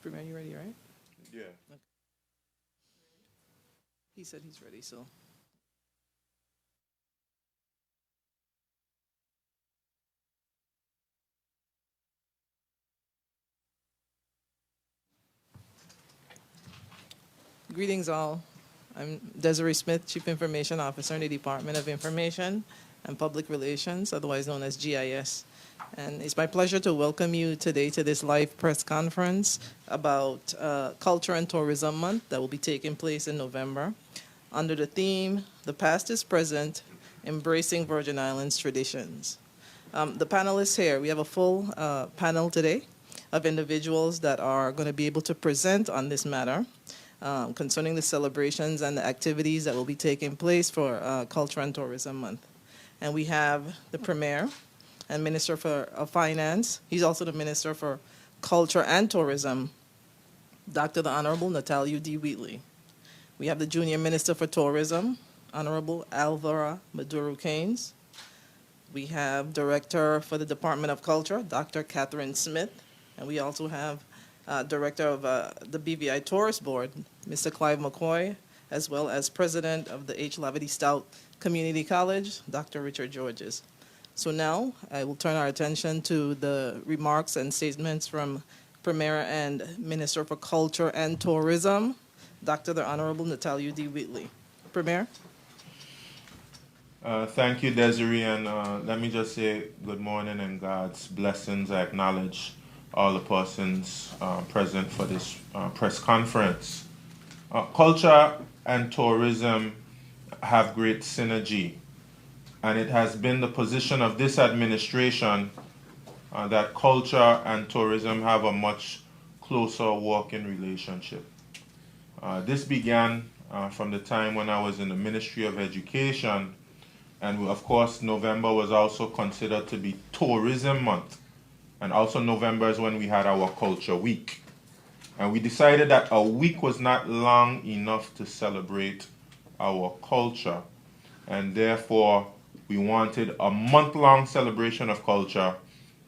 Premier, you ready, right? Yeah. Okay. He said he's ready, so. Greetings all. I'm Desiree Smith, Chief Information Officer in the Department of Information and Public Relations, otherwise known as GIS. And it's my pleasure to welcome you today to this live press conference about Culture and Tourism Month that will be taking place in November under the theme, The Past is Present, Embracing Virgin Islands Traditions. The panelists here, we have a full panel today of individuals that are going to be able to present on this matter concerning the celebrations and the activities that will be taking place for Culture and Tourism Month. And we have the Premier and Minister for Finance. He's also the Minister for Culture and Tourism, Dr. the Honorable Natalia D. Wheatley. We have the Junior Minister for Tourism, Honorable Alvara Maduro Keynes. We have Director for the Department of Culture, Dr. Catherine Smith. And we also have Director of the BVI Tourist Board, Mr. Clive McCoy, as well as President of the H. Lavity Stout Community College, Dr. Richard Georges. So now I will turn our attention to the remarks and statements from Premier and Minister for Culture and Tourism, Dr. the Honorable Natalia D. Wheatley. Premier? Thank you, Desiree, and let me just say good morning and God's blessings. I acknowledge all the persons present for this press conference. Culture and tourism have great synergy, and it has been the position of this administration that culture and tourism have a much closer working relationship. This began from the time when I was in the Ministry of Education, and of course November was also considered to be Tourism Month, and also November is when we had our Culture Week. And we decided that a week was not long enough to celebrate our culture, and therefore we wanted a month-long celebration of culture,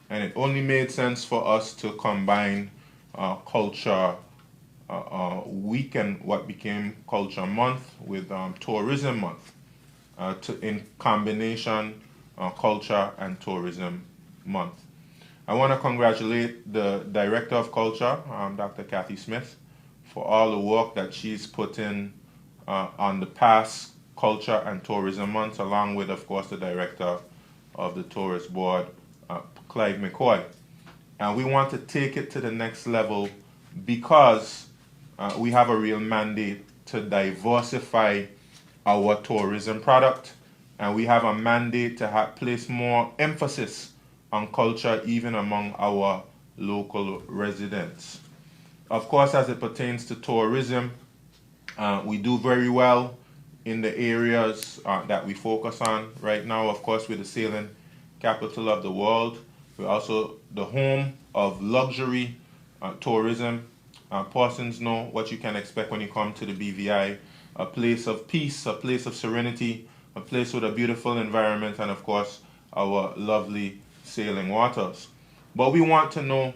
and it only made sense for us to combine Culture Week and what became Culture Month with Tourism Month in combination Culture and Tourism Month. I want to congratulate the Director of Culture, Dr. Kathy Smith, for all the work that she's put in on the past Culture and Tourism Months, along with, of course, the Director of the Tourist Board, Clive McCoy. And we want to take it to the next level because we have a real mandate to diversify our tourism product, and we have a mandate to place more emphasis on culture even among our local residents. Of course, as it pertains to tourism, we do very well in the areas that we focus on. Right now, of course, we're the sailing capital of the world. We're also the home of luxury tourism. Persons know what you can expect when you come to the BVI, a place of peace, a place of serenity, a place with a beautiful environment, and of course, our lovely sailing waters. But we want to know,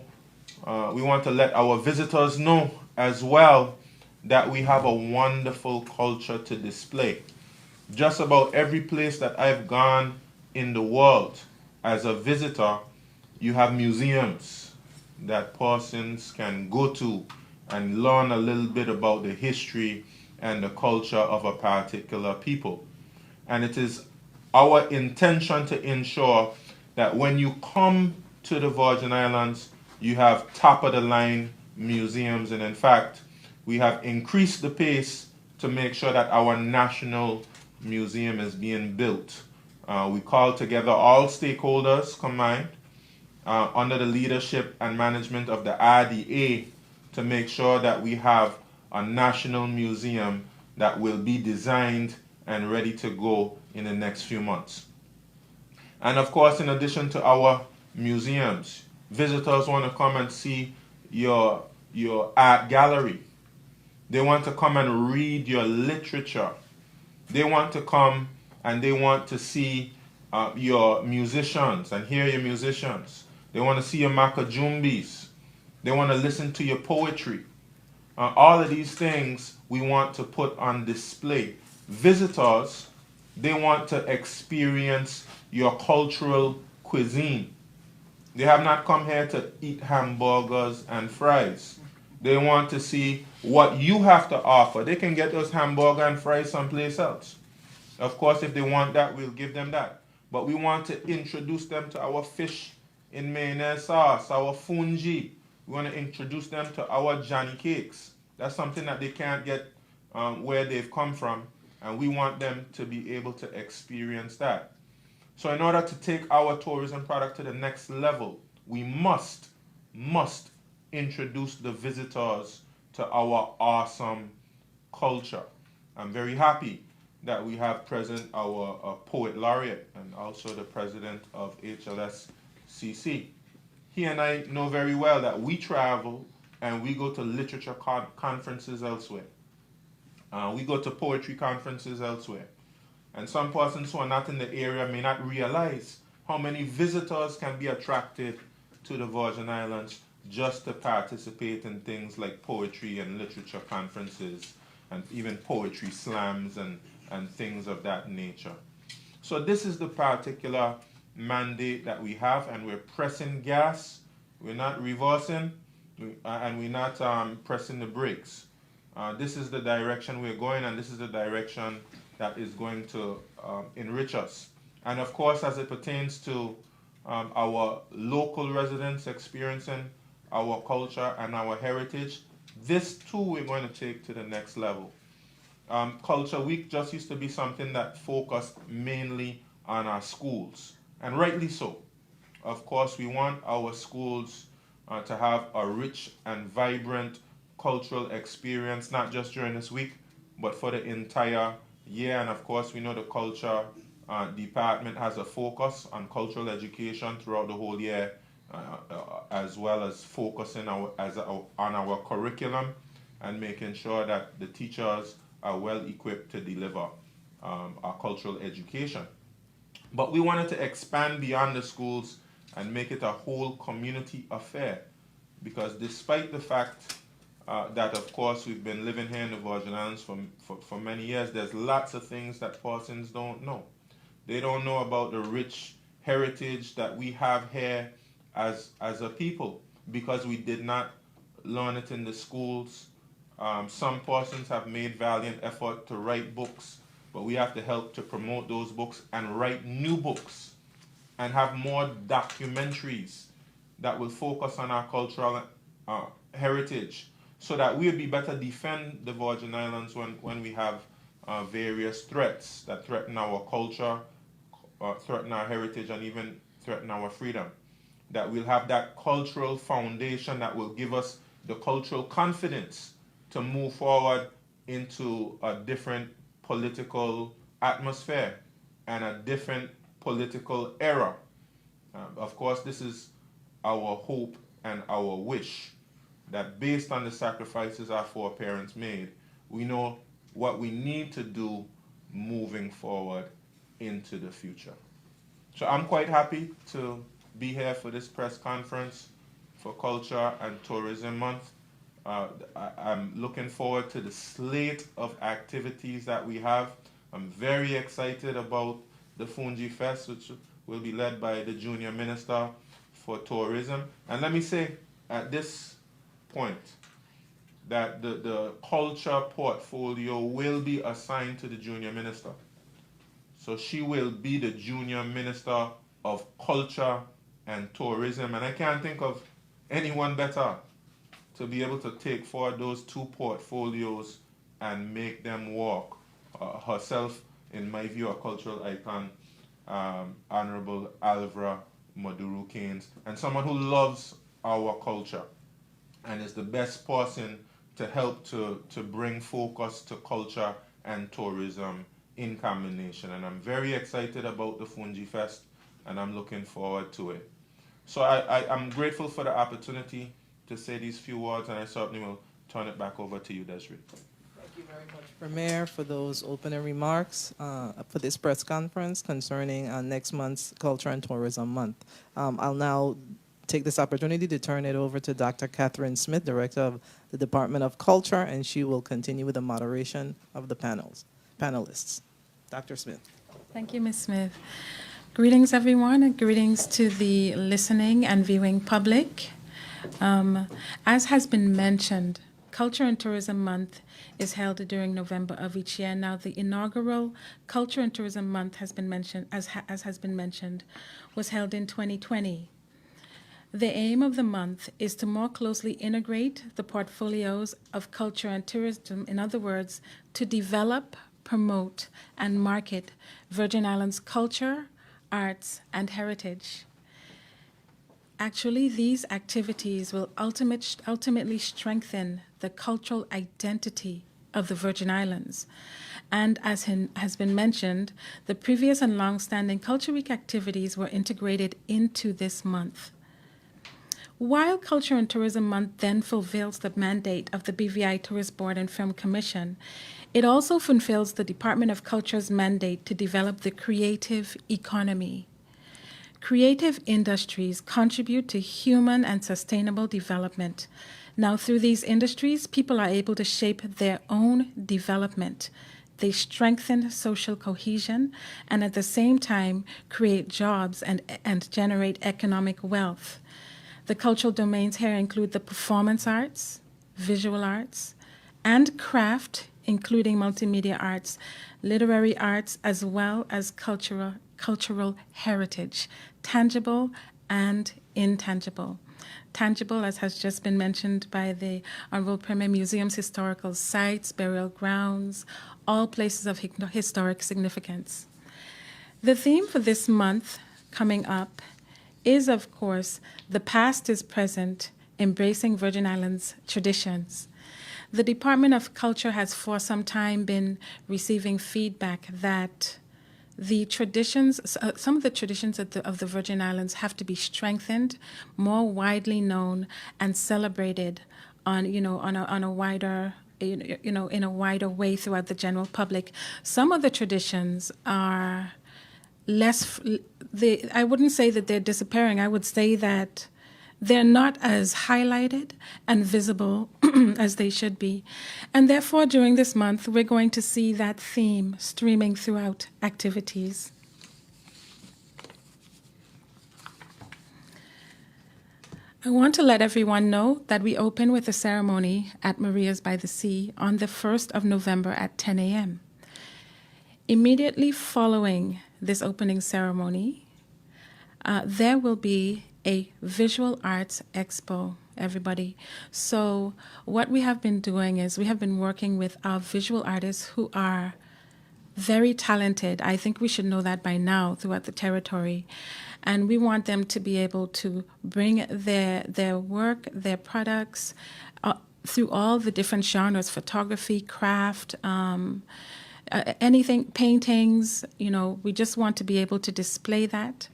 we want to let our visitors know as well that we have a wonderful culture to display. Just about every place that I've gone in the world as a visitor, you have museums that persons can go to and learn a little bit about the history and the culture of a particular people. And it is our intention to ensure that when you come to the Virgin Islands, you have top-of-the-line museums. And in fact, we have increased the pace to make sure that our national museum is being built. We call together all stakeholders combined under the leadership and management of the RDA to make sure that we have a national museum that will be designed and ready to go in the next few months. And of course, in addition to our museums, visitors want to come and see your art gallery. They want to come and read your literature. They want to come and they want to see your musicians and hear your musicians. They want to see your makajumbis. They want to listen to your poetry. All of these things we want to put on display. Visitors, they want to experience your cultural cuisine. They have not come here to eat hamburgers and fries. They want to see what you have to offer. They can get those hamburger and fries someplace else. Of course, if they want that, we'll give them that. But we want to introduce them to our fish in mayonnaise sauce, our fungi. We want to introduce them to our Johnny cakes. That's something that they can't get where they've come from, and we want them to be able to experience that. So in order to take our tourism product to the next level, we must introduce the visitors to our awesome culture. I'm very happy that we have present our poet laureate and also the president of HLSCC. He and I know very well that we travel and we go to literature conferences elsewhere. We go to poetry conferences elsewhere. And some persons who are not in the area may not realize how many visitors can be attracted to the Virgin Islands just to participate in things like poetry and literature conferences and even poetry slams and things of that nature. So this is the particular mandate that we have, and we're pressing gas. We're not reversing, and we're not pressing the brakes. This is the direction we're going, and this is the direction that is going to enrich us. And of course, as it pertains to our local residents experiencing our culture and our heritage, this too we're going to take to the next level. Culture Week just used to be something that focused mainly on our schools, and rightly so. Of course, we want our schools to have a rich and vibrant cultural experience, not just during this week, but for the entire year. And of course, we know the culture department has a focus on cultural education throughout the whole year, as well as focusing on our curriculum and making sure that the teachers are well equipped to deliver our cultural education. But we wanted to expand beyond the schools and make it a whole community affair, because despite the fact that of course we've been living here in the Virgin Islands for many years, there's lots of things that persons don't know. They don't know about the rich heritage that we have here as a people, because we did not learn it in the schools. Some persons have made valiant effort to write books, but we have to help to promote those books and write new books and have more documentaries that will focus on our cultural heritage, so that we'll be better defend the Virgin Islands when we have various threats that threaten our culture, threaten our heritage, and even threaten our freedom. That we'll have that cultural foundation that will give us the cultural confidence to move forward into a different political atmosphere and a different political era. Of course, this is our hope and our wish, that based on the sacrifices our foreparents made, we know what we need to do moving forward into the future. So I'm quite happy to be here for this press conference for Culture and Tourism Month. I'm looking forward to the slate of activities that we have. I'm very excited about the Fungi Fest, which will be led by the Junior Minister for Tourism. And let me say at this point that the culture portfolio will be assigned to the Junior Minister. So she will be the Junior Minister of Culture and Tourism. And I can't think of anyone better to be able to take forward those two portfolios and make them walk. Herself, in my view, a cultural icon, Honorable Alvra Maduru Keynes, and someone who loves our culture and is the best person to help to bring focus to culture and tourism in combination. And I'm very excited about the Fungi Fest, and I'm looking forward to it. So I'm grateful for the opportunity to say these few words, and I certainly will turn it back over to you, Desiree. Thank you very much, Premier, for those opening remarks for this press conference concerning next month's Culture and Tourism Month. I'll now take this opportunity to turn it over to Dr. Catherine Smith, Director of the Department of Culture, and she will continue with the moderation of the panelists. Dr. Smith. Thank you, Ms. Smith. Greetings, everyone, and greetings to the listening and viewing public. As has been mentioned, Culture and Tourism Month is held during November of each year. Now, the inaugural Culture and Tourism Month has been mentioned, as has been mentioned, was held in 2020. The aim of the month is to more closely integrate the portfolios of culture and tourism, in other words, to develop, promote, and market Virgin Islands culture, arts, and heritage. Actually, these activities will ultimately strengthen the cultural identity of the Virgin Islands. And as has been mentioned, the previous and long-standing Culture Week activities were integrated into this month. While Culture and Tourism Month then fulfills the mandate of the BVI Tourist Board and Film Commission, it also fulfills the Department of Culture's mandate to develop the creative economy. Creative industries contribute to human and sustainable development. Now, through these industries, people are able to shape their own development. They strengthen social cohesion and at the same time create jobs and generate economic wealth. The cultural domains here include the performance arts, visual arts, and craft, including multimedia arts, literary arts, as well as cultural heritage, tangible and intangible. Tangible, as has just been mentioned by the Honorable Premier, museums, historical sites, burial grounds, all places of historic significance. The theme for this month coming up is, of course, the past is present, embracing Virgin Islands traditions. The Department of Culture has for some time been receiving feedback that the traditions, some of the traditions of the Virgin Islands have to be strengthened, more widely known, and celebrated on a wider, in a wider way throughout the general public. Some of the traditions are less. I wouldn't say that they're disappearing. I would say that they're not as highlighted and visible as they should be. And therefore, during this month, we're going to see that theme streaming throughout activities. I want to let everyone know that we open with a ceremony at Maria's by the Sea on the 1st of November at 10 a.m. Immediately following this opening ceremony, there will be a visual arts expo, everybody. So what we have been doing is we have been working with our visual artists who are very talented. I think we should know that by now throughout the territory. And we want them to be able to bring their work, their products through all the different genres, photography, craft, anything, paintings, we just want to be able to display that.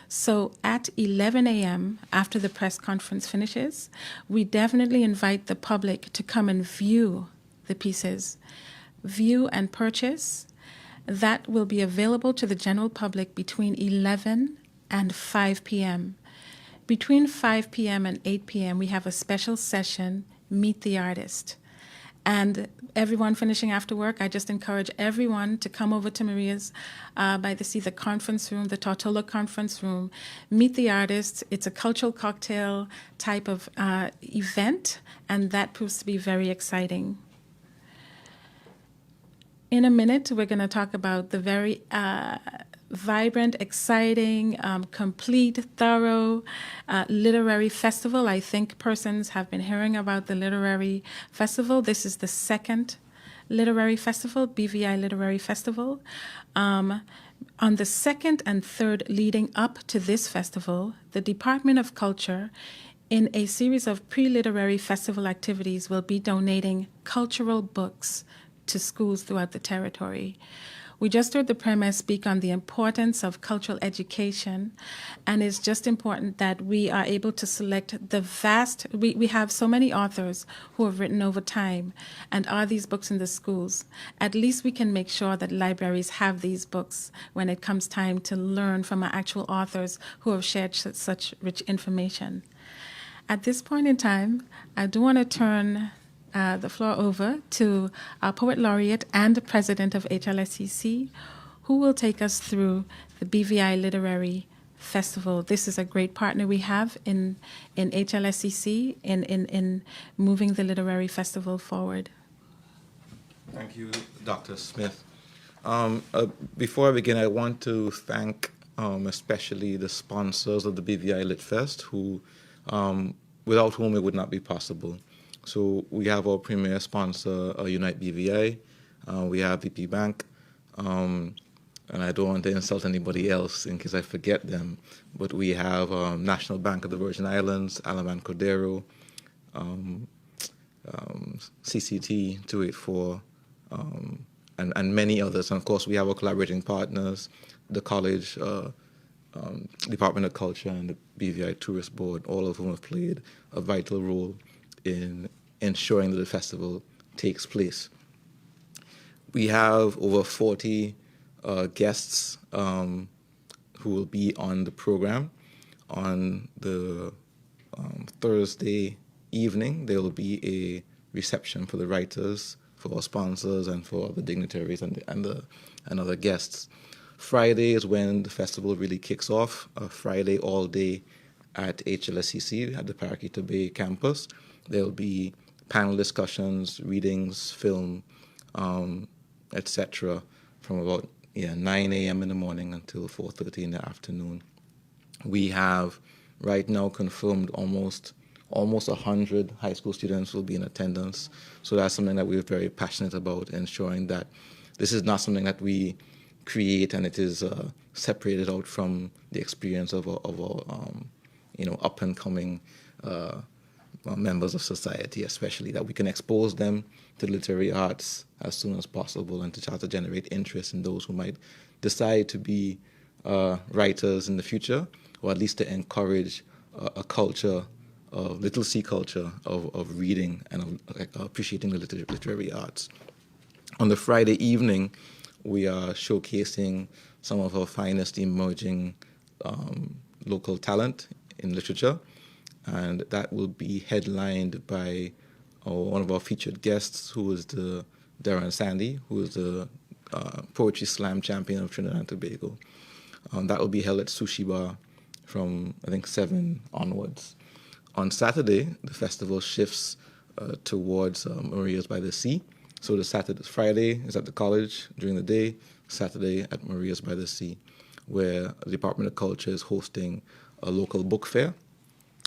So at 11 a.m., after the press conference finishes, we definitely invite the public to come and view the pieces, view and purchase. That will be available to the general public between 11 and 5 p.m. Between 5 p.m. and 8 p.m., we have a special session, Meet the Artist. And everyone finishing after work, I just encourage everyone to come over to Maria's by the Sea, the conference room, the Tortola conference room, meet the artists. It's a cultural cocktail type of event, and that proves to be very exciting. In a minute, we're going to talk about the very vibrant, exciting, complete, thorough literary festival. I think persons have been hearing about the literary festival. This is the second literary festival, BVI Literary Festival. On the second and third leading up to this festival, the Department of Culture, in a series of pre-literary festival activities, will be donating cultural books to schools throughout the territory. We just heard the Premier speak on the importance of cultural education, and it's just important that we are able to select the vast, we have so many authors who have written over time, and are these books in the schools? At least we can make sure that libraries have these books when it comes time to learn from our actual authors who have shared such rich information. At this point in time, I do want to turn the floor over to our Poet Laureate and the President of HLSCC, who will take us through the BVI Literary Festival. This is a great partner we have in HLSCC in moving the Literary Festival forward. Thank you, Dr. Smith. Before I begin, I want to thank especially the sponsors of the BVI Lit Fest, who, without whom it would not be possible. So we have our premier sponsor, Unite BVI. We have VP Bank. And I don't want to insult anybody else in case I forget them, but we have National Bank of the Virgin Islands, Alaman Cordero, CCT 284, and many others. And of course, we have our collaborating partners, the college, Department of Culture, and the BVI Tourist Board, all of whom have played a vital role in ensuring that the festival takes place. We have over 40 guests who will be on the program. On the Thursday evening, there will be a reception for the writers, for our sponsors, and for the dignitaries and other guests. Friday is when the festival really kicks off. Friday all day at HLSCC at the Paraquita Bay campus. There will be panel discussions, readings, film, etc. from about 9 a.m. in the morning until 4:30 in the afternoon. We have right now confirmed almost 100 high school students will be in attendance. So that's something that we're very passionate about, ensuring that this is not something that we create and it is separated out from the experience of our up and coming members of society, especially that we can expose them to literary arts as soon as possible and to try to generate interest in those who might decide to be writers in the future, or at least to encourage a culture, little C culture of reading and of appreciating the literary arts. On the Friday evening, we are showcasing some of our finest emerging local talent in literature, and that will be headlined by one of our featured guests, who is the Darren Sandy, who is the Poetry Slam champion of Trinidad and Tobago. That will be held at Sushi Bar from, I think, 7 onwards. On Saturday, the festival shifts towards Maria's by the Sea. So Friday is at the college during the day, Saturday at Maria's by the Sea, where the Department of Culture is hosting a local book fair.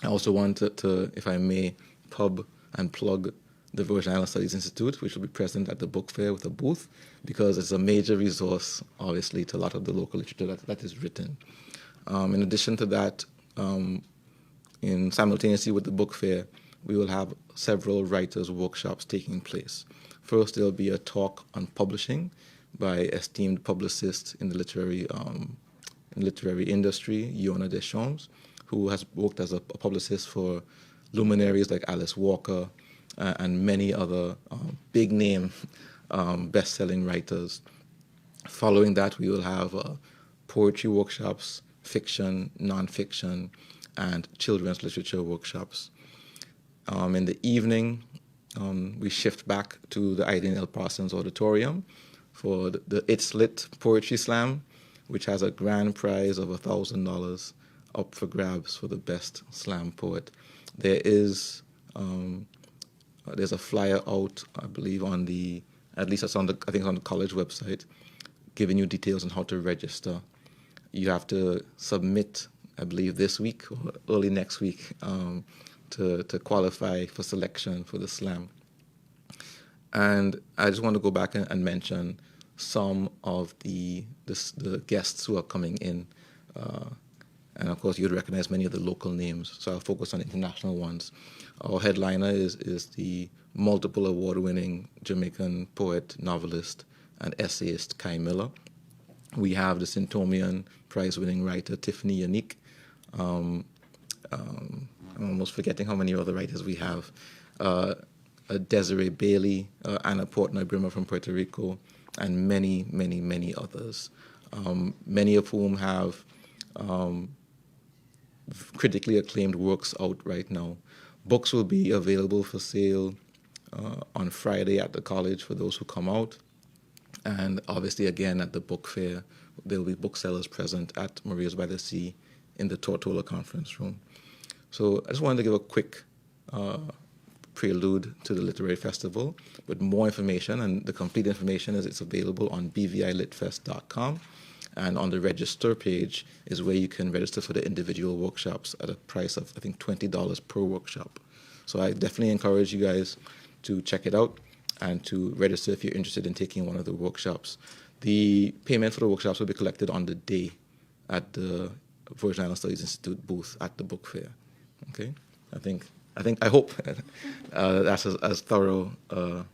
I also wanted to, if I may, pub and plug the Virgin Islands Studies Institute, which will be present at the book fair with a booth, because it's a major resource, obviously, to a lot of the local literature that is written. In addition to that, simultaneously with the book fair, we will have several writers' workshops taking place. First, there will be a talk on publishing by esteemed publicist in the literary industry, Yona Deschamps, who has worked as a publicist for luminaries like Alice Walker and many other big-name best-selling writers. Following that, we will have poetry workshops, fiction, non-fiction, and children's literature workshops. In the evening, we shift back to the Eileen L. Parsons Auditorium for the It's Lit Poetry Slam, which has a grand prize of $1,000 up for grabs for the best slam poet. There's a flyer out, I believe, I think it's on the college website, giving you details on how to register. You have to submit, I believe, this week or early next week to qualify for selection for the slam. And I just want to go back and mention some of the guests who are coming in. And of course, you'd recognize many of the local names, so I'll focus on international ones. Our headliner is the multiple award-winning Jamaican poet, novelist, and essayist Kai Miller. We have the Sintomian Prize-winning writer Tiffany Unique. I'm almost forgetting how many other writers we have. Desiree Bailey, Anna Portnoy Brimmer from Puerto Rico, and many, many, many others, many of whom have critically acclaimed works out right now. Books will be available for sale on Friday at the college for those who come out. And obviously, again, at the book fair, there will be booksellers present at Maria's by the Sea in the Tortola conference room. So I just wanted to give a quick prelude to the literary festival with more information, and the complete information it's available on bvilitfest.com, and on the register page is where you can register for the individual workshops at a price of, I think, $20 per workshop. So I definitely encourage you guys to check it out and to register if you're interested in taking one of the workshops. The payment for the workshops will be collected on the day at the Virgin Islands Studies Institute booth at the book fair. Okay, I hope that's as thorough a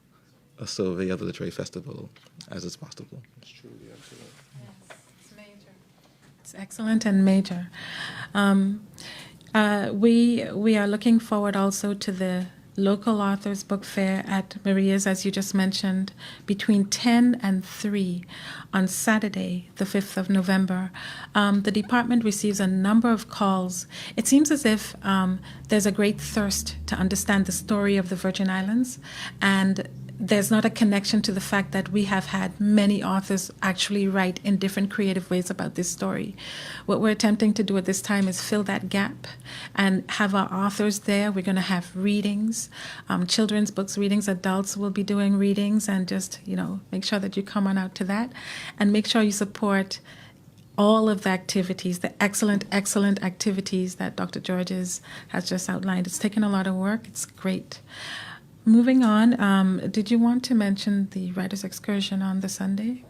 survey of the literary festival as is possible. It's truly excellent. Yes, it's major. It's excellent and major. We are looking forward also to the local authors book fair at Maria's, as you just mentioned, between 10 and 3 on Saturday, the 5th of November. The department receives a number of calls. It seems as if there's a great thirst to understand the story of the Virgin Islands, and there's not a connection to the fact that we have had many authors actually write in different creative ways about this story. What we're attempting to do at this time is fill that gap and have our authors there. We're going to have readings, children's books readings, adults will be doing readings, and just, make sure that you come on out to that and make sure you support all of the activities, the excellent activities that Dr. Georges has just outlined. It's taken a lot of work. It's great. Moving on, did you want to mention the writer's excursion on the Sunday?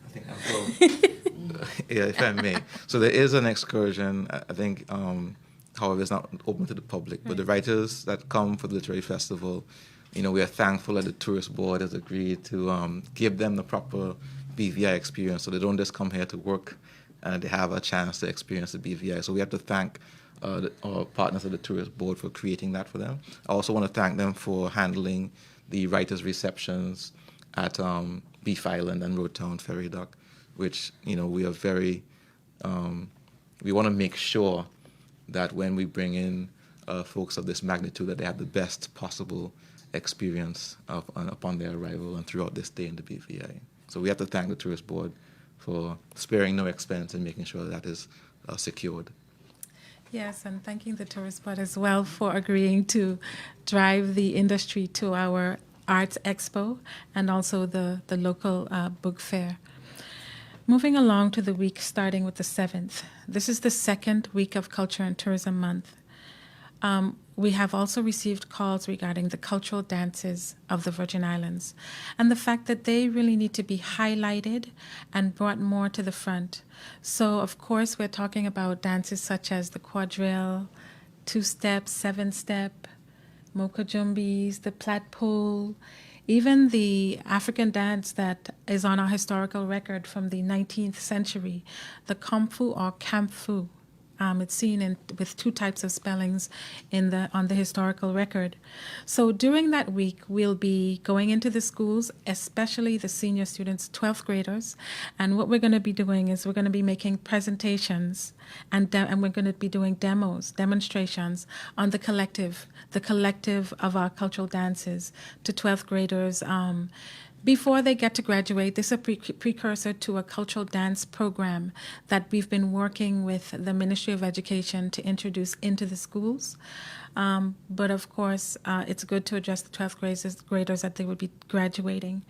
I think I will. Yeah, if I may. So there is an excursion, I think, however, it's not open to the public, but the writers that come for the literary festival, we are thankful that the tourist board has agreed to give them the proper BVI experience, so they don't just come here to work and they have a chance to experience the BVI. So we have to thank our partners at the tourist board for creating that for them. I also want to thank them for handling the writers' receptions at Beef Island and Roadtown Ferry Dock, which, we are very, we want to make sure that when we bring in folks of this magnitude, that they have the best possible experience upon their arrival and throughout this day in the BVI. So we have to thank the tourist board for sparing no expense and making sure that is secured. Yes, and thanking the tourist board as well for agreeing to drive the industry to our Arts Expo and also the local book fair. Moving along to the week starting with the 7th. This is the second week of Culture and Tourism Month. We have also received calls regarding the cultural dances of the Virgin Islands and the fact that they really need to be highlighted and brought more to the front. So, of course, we're talking about dances such as the quadrille, two-step, seven-step, mocha jumbis, the plat pool, even the African dance that is on our historical record from the 19th century, the kamfu or kamfu. It's seen with two types of spellings on the historical record. So during that week, we'll be going into the schools, especially the senior students, 12th graders. And what we're going to be doing is we're going to be making presentations and we're going to be doing demonstrations on the collective of our cultural dances to 12th graders. Before they get to graduate, this is a precursor to a cultural dance program that we've been working with the Ministry of Education to introduce into the schools. But of course, it's good to address the 12th graders that they would be graduating.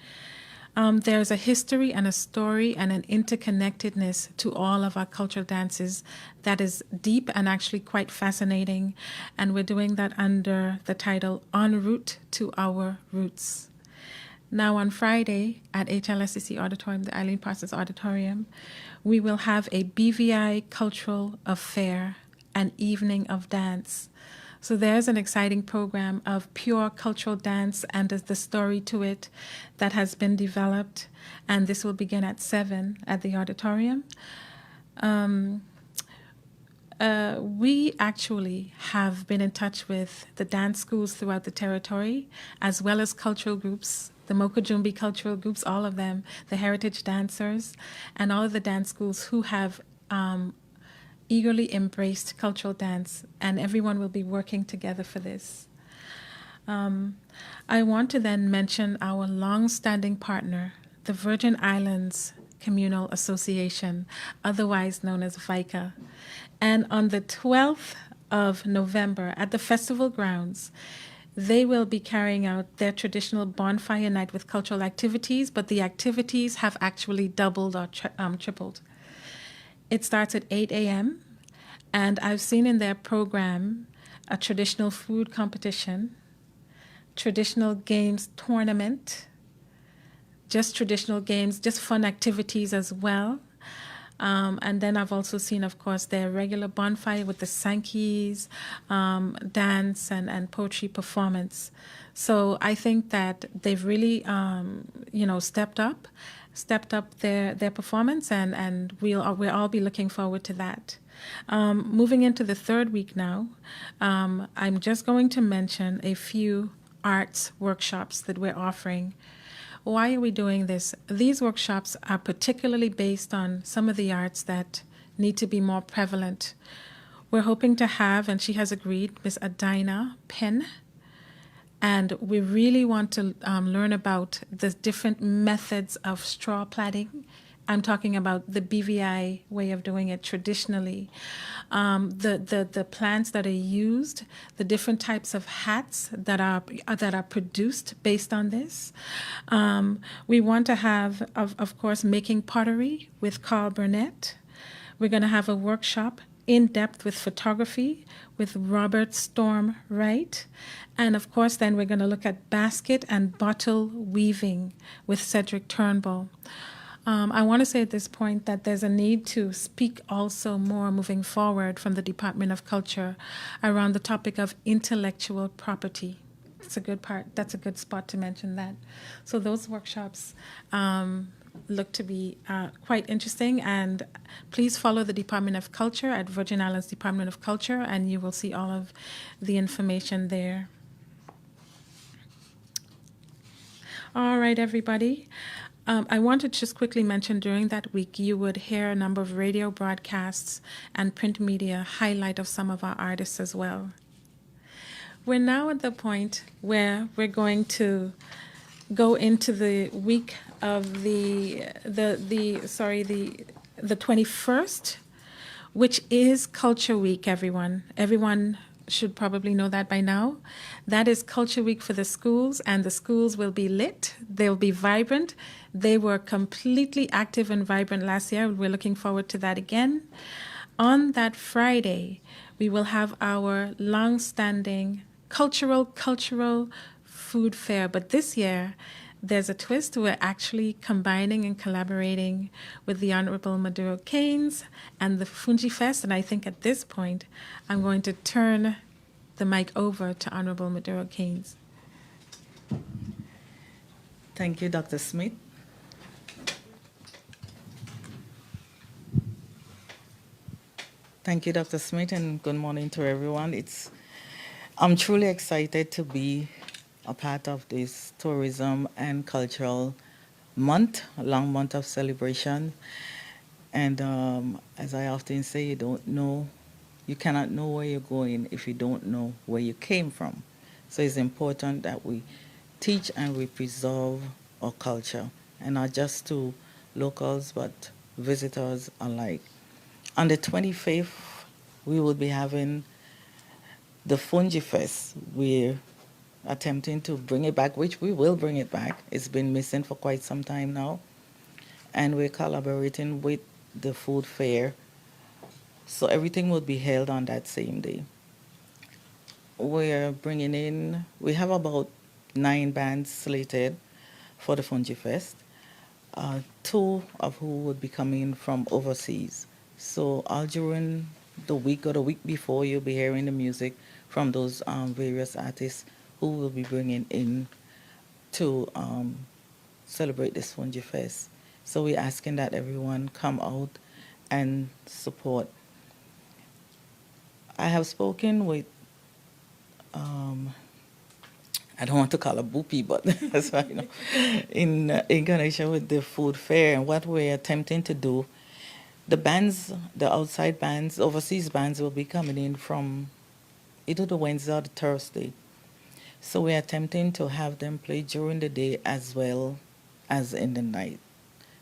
There's a history and a story and an interconnectedness to all of our cultural dances that is deep and actually quite fascinating. And we're doing that under the title En Route to Our Roots. Now on Friday at HLSCC Auditorium, the Eileen Parsons Auditorium, we will have a BVI cultural affair, an evening of dance. So there's an exciting program of pure cultural dance and the story to it that has been developed, and this will begin at 7 at the auditorium. We actually have been in touch with the dance schools throughout the territory, as well as cultural groups, the Mokojumbi cultural groups, all of them, the heritage dancers, and all of the dance schools who have eagerly embraced cultural dance, and everyone will be working together for this. I want to then mention our long-standing partner, the Virgin Islands Communal Association, otherwise known as VICA. And on the 12th of November at the festival grounds, they will be carrying out their traditional bonfire night with cultural activities, but the activities have actually doubled or tripled. It starts at 8 a.m., and I've seen in their program a traditional food competition, traditional games tournament, just traditional games, just fun activities as well. And then I've also seen, of course, their regular bonfire with the Sankeys, dance and poetry performance. So I think that they've really, stepped up their performance, and we'll all be looking forward to that. Moving into the third week now, I'm just going to mention a few arts workshops that we're offering. Why are we doing this? These workshops are particularly based on some of the arts that need to be more prevalent. We're hoping to have, and she has agreed, Miss Adina Penn, and we really want to learn about the different methods of straw plaiting. I'm talking about the BVI way of doing it traditionally. The plants that are used, the different types of hats that are produced based on this. We want to have, of course, making pottery with Carl Burnett. We're going to have a workshop in depth with photography with Robert Storm Wright. And of course, then we're going to look at basket and bottle weaving with Cedric Turnbull. I want to say at this point that there's a need to speak also more moving forward from the Department of Culture around the topic of intellectual property. It's a good part. That's a good spot to mention that. So those workshops look to be quite interesting, and please follow the Department of Culture at Virgin Islands Department of Culture, and you will see all of the information there. All right, everybody. I want to just quickly mention during that week, you would hear a number of radio broadcasts and print media highlight of some of our artists as well. We're now at the point where we're going to go into the week of the 21st, which is Culture Week, everyone. Everyone should probably know that by now. That is Culture Week for the schools, and the schools will be lit. They'll be vibrant. They were completely active and vibrant last year. We're looking forward to that again. On that Friday, we will have our long-standing cultural food fair. But this year, there's a twist. We're actually combining and collaborating with the Honorable Maduro Keynes and the Fungi Fest. And I think at this point, I'm going to turn the mic over to Honorable Maduro Keynes. Thank you, Dr. Smith. Thank you, Dr. Smith, and good morning to everyone. I'm truly excited to be a part of this tourism and cultural month, a long month of celebration. And as I often say, you cannot know where you're going if you don't know where you came from. So it's important that we teach and we preserve our culture, and not just to locals, but visitors alike. On the 25th, we will be having the Fungi Fest. We're attempting to bring it back, which we will bring it back. It's been missing for quite some time now. And we're collaborating with the food fair. So everything will be held on that same day. We have about 9 bands slated for the Fungi Fest, 2 of who would be coming from overseas. So all during the week or the week before, you'll be hearing the music from those various artists who will be bringing in to celebrate this Fungi Fest. So we're asking that everyone come out and support. I have spoken with, I don't want to call it Boopy, but that's why, you know, in connection with the food fair and what we're attempting to do. The bands, the outside bands, overseas bands will be coming in from either the Wednesday or the Thursday. So we're attempting to have them play during the day as well as in the night.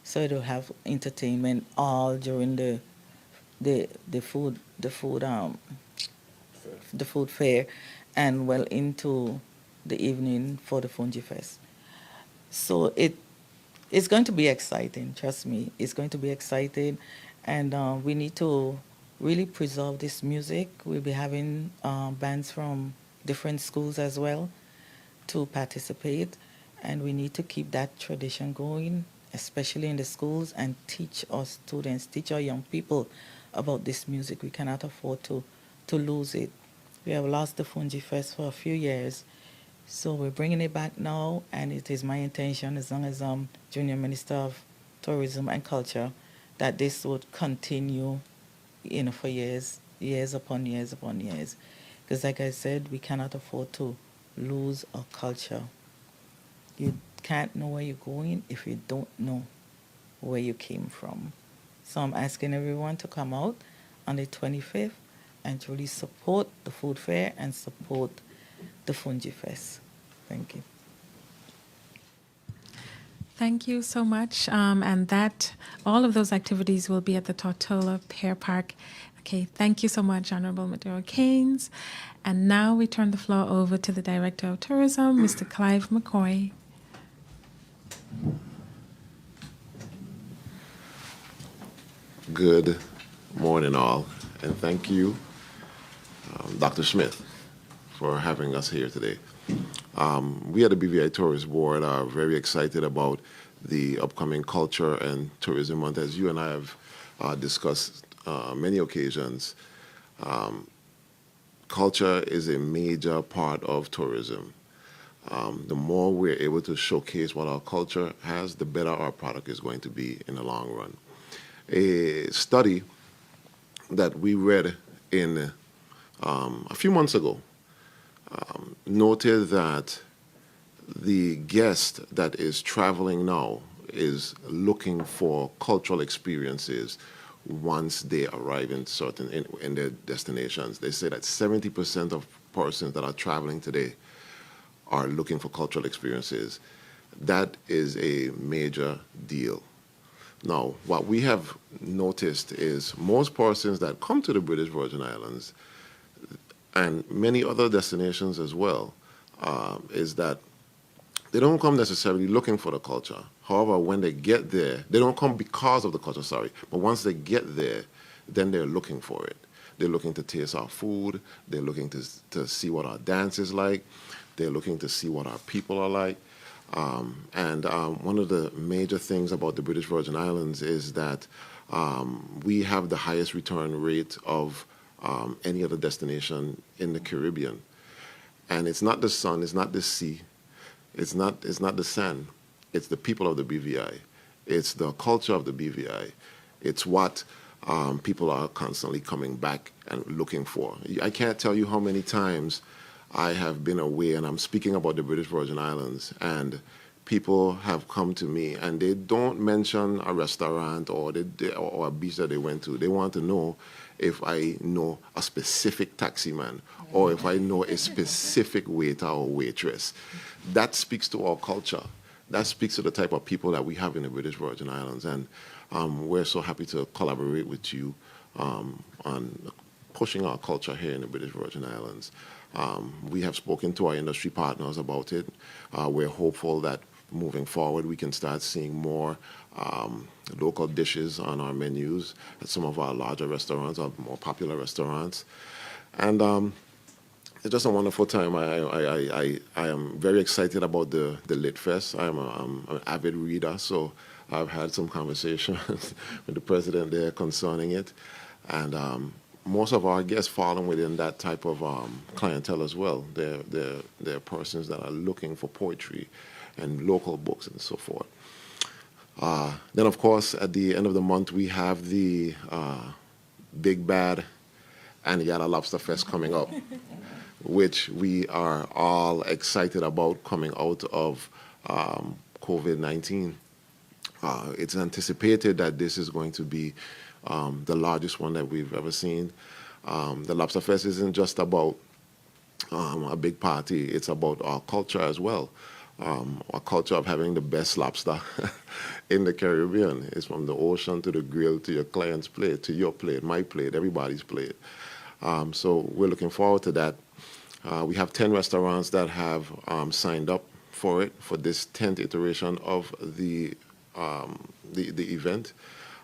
So it'll have entertainment all during the food fair and well into the evening for the Fungi Fest. So it's going to be exciting, trust me. It's going to be exciting, and we need to really preserve this music. We'll be having bands from different schools as well to participate, and we need to keep that tradition going, especially in the schools, and teach our students, teach our young people about this music. We cannot afford to lose it. We have lost the Fungi Fest for a few years, so we're bringing it back now, and it is my intention, as long as I'm Junior Minister of Tourism and Culture, that this would continue, you know, for years, years upon years upon years. Because like I said, we cannot afford to lose our culture. You can't know where you're going if you don't know where you came from. So I'm asking everyone to come out on the 25th and truly support the food fair and support the Fungi Fest. Thank you. Thank you so much. And that all of those activities will be at the Tortola Pear Park. Okay, thank you so much, Honorable Maduro Keynes. And now we turn the floor over to the Director of Tourism, Mr. Clive McCoy. Good morning, all, and thank you, Dr. Smith, for having us here today. We at the BVI Tourist Board are very excited about the upcoming Culture and Tourism Month. As you and I have discussed many occasions, culture is a major part of tourism. The more we're able to showcase what our culture has, the better our product is going to be in the long run. A study that we read in a few months ago noted that the guest that is traveling now is looking for cultural experiences once they arrive in their destinations. They say that 70% of persons that are traveling today are looking for cultural experiences. That is a major deal. Now, what we have noticed is most persons that come to the British Virgin Islands and many other destinations as well, is that they don't come necessarily looking for the culture. However, when they get there, they don't come because of the culture, sorry, but once they get there, then they're looking for it. They're looking to taste our food, they're looking to see what our dance is like, they're looking to see what our people are like. And one of the major things about the British Virgin Islands is that we have the highest return rate of any other destination in the Caribbean. And it's not the sun, it's not the sea, it's not the sand, it's the people of the BVI. It's the culture of the BVI. It's what people are constantly coming back and looking for. I can't tell you how many times I have been away, and I'm speaking about the British Virgin Islands, and people have come to me and they don't mention a restaurant or a beach that they went to. They want to know if I know a specific taxi man or if I know a specific waiter or waitress. That speaks to our culture. That speaks to the type of people that we have in the British Virgin Islands, and we're so happy to collaborate with you on pushing our culture here in the British Virgin Islands. We have spoken to our industry partners about it. We're hopeful that moving forward we can start seeing more local dishes on our menus at some of our larger restaurants, our more popular restaurants. And it's just a wonderful time. I am very excited about the Lit Fest. I'm an avid reader, so I've had some conversations with the president there concerning it. And most of our guests falling within that type of clientele as well. They're persons that are looking for poetry and local books and so forth. Then, of course, at the end of the month, we have the Big Bad Anegada Lobster Fest coming up, which we are all excited about coming out of COVID-19. It's anticipated that this is going to be the largest one that we've ever seen. The Lobster Fest isn't just about a big party, it's about our culture as well. Our culture of having the best lobster in the Caribbean. It's from the ocean to the grill to your client's plate, to your plate, my plate, everybody's plate. So we're looking forward to that. We have 10 restaurants that have signed up for it, for this 10th iteration of the event.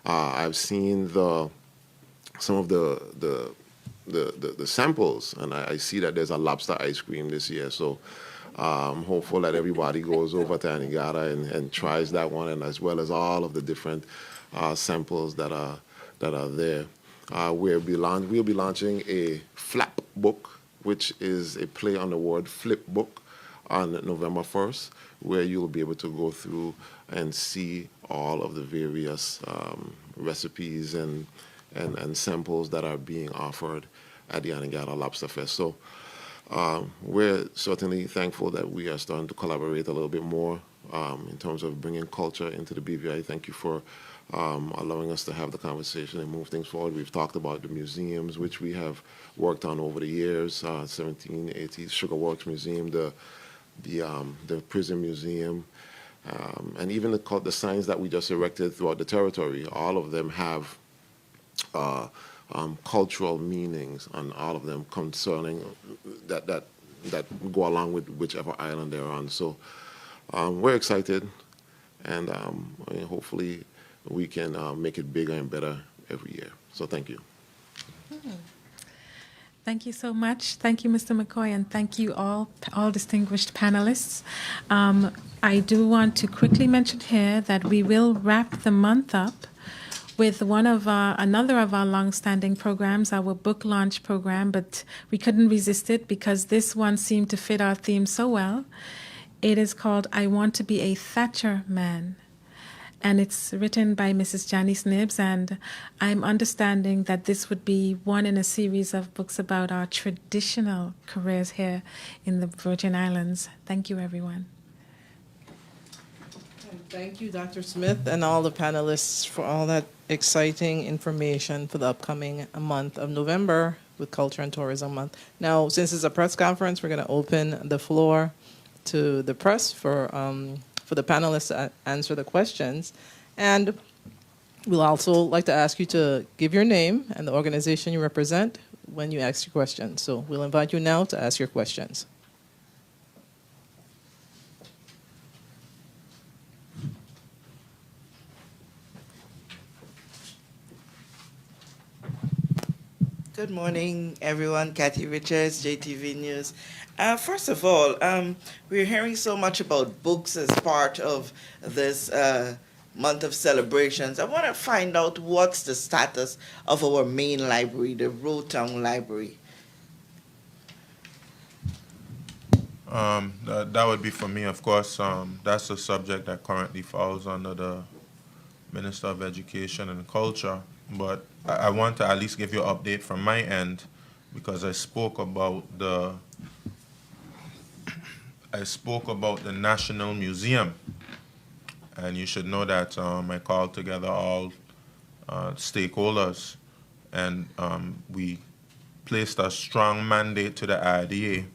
I've seen some of the samples, and I see that there's a lobster ice cream this year. So I'm hopeful that everybody goes over to Anegada and tries that one, and as well as all of the different samples that are there. We'll be launching a flap book, which is a play on the word flip book, on November 1st, where you'll be able to go through and see all of the various recipes and samples that are being offered at the Anegada Lobster Fest. So we're certainly thankful that we are starting to collaborate a little bit more in terms of bringing culture into the BVI. Thank you for allowing us to have the conversation and move things forward. We've talked about the museums, which we have worked on over the years, 1780s Sugar Works Museum, the Prison Museum, and even the signs that we just erected throughout the territory. All of them have cultural meanings, and all of them concerning that go along with whichever island they're on. So we're excited, and hopefully we can make it bigger and better every year. So thank you. Thank you so much. Thank you, Mr. McCoy, and thank you all distinguished panelists. I do want to quickly mention here that we will wrap the month up with another of our long-standing programs, our book launch program, but we couldn't resist it because this one seemed to fit our theme so well. It is called I Want to Be a Thatcher Man, and it's written by Mrs. Janice Nibbs, and I'm understanding that this would be one in a series of books about our traditional careers here in the Virgin Islands. Thank you, everyone. Thank you, Dr. Smith, and all the panelists for all that exciting information for the upcoming month of November with Culture and Tourism Month. Now, since it's a press conference, we're going to open the floor to the press for the panelists to answer the questions. And we'll also like to ask you to give your name and the organization you represent when you ask your questions. So we'll invite you now to ask your questions. Good morning, everyone. Kathy Richards, JTV News. First of all, we're hearing so much about books as part of this month of celebrations. I want to find out what's the status of our main library, the Rotown Library. That would be for me, of course. That's a subject that currently falls under the Minister of Education and Culture. But I want to at least give you an update from my end, because I spoke about the National Museum, and you should know that I called together all stakeholders, and we placed a strong mandate to the IDA.